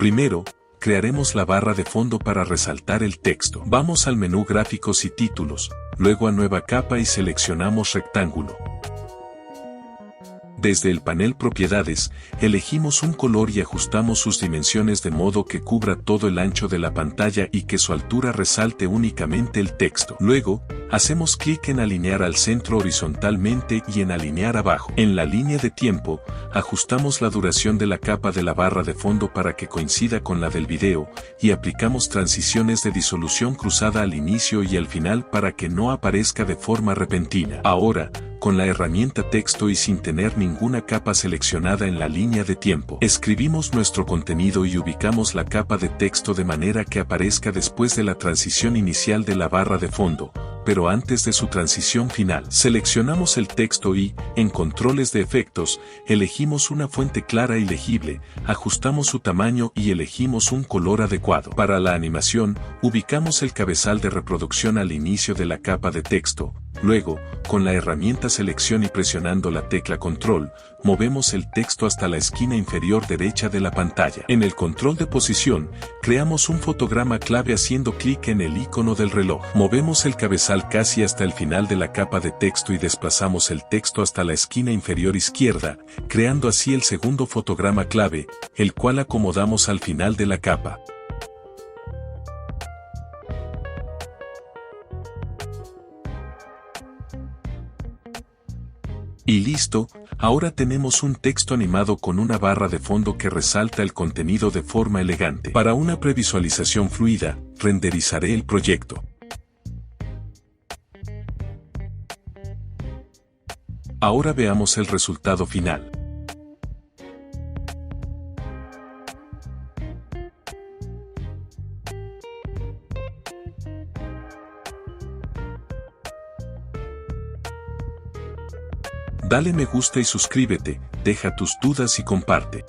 Primero, crearemos la barra de fondo para resaltar el texto. Vamos al menú Gráficos y Títulos, luego a Nueva capa y seleccionamos Rectángulo. Desde el panel Propiedades, elegimos un color y ajustamos sus dimensiones de modo que cubra todo el ancho de la pantalla y que su altura resalte únicamente el texto. Luego, hacemos clic en Alinear al centro horizontalmente y en Alinear abajo. En la línea de tiempo, ajustamos la duración de la capa de la barra de fondo para que coincida con la del video y aplicamos transiciones de disolución cruzada al inicio y al final para que no aparezca de forma repentina. Ahora, con la herramienta Texto y sin tener ninguna capa seleccionada en la línea de tiempo, escribimos nuestro contenido y ubicamos la capa de texto de manera que aparezca después de la transición inicial de la barra de fondo, pero antes de su transición final. Seleccionamos el texto y, en Controles de Efectos, elegimos una fuente clara y legible, ajustamos su tamaño y elegimos un color adecuado. Para la animación, ubicamos el cabezal de reproducción al inicio de la capa de texto. Luego, con la herramienta Selección y presionando la tecla Control, movemos el texto hasta la esquina inferior derecha de la pantalla. En el control de posición, creamos un fotograma clave haciendo clic en el icono del reloj. Movemos el cabezal casi hasta el final de la capa de texto y desplazamos el texto hasta la esquina inferior izquierda, creando así el segundo fotograma clave, el cual acomodamos al final de la capa. Y listo, ahora tenemos un texto animado con una barra de fondo que resalta el contenido de forma elegante. Para una previsualización fluida, renderizaré el proyecto. Ahora veamos el resultado final. Dale me gusta y suscríbete, deja tus dudas y comparte.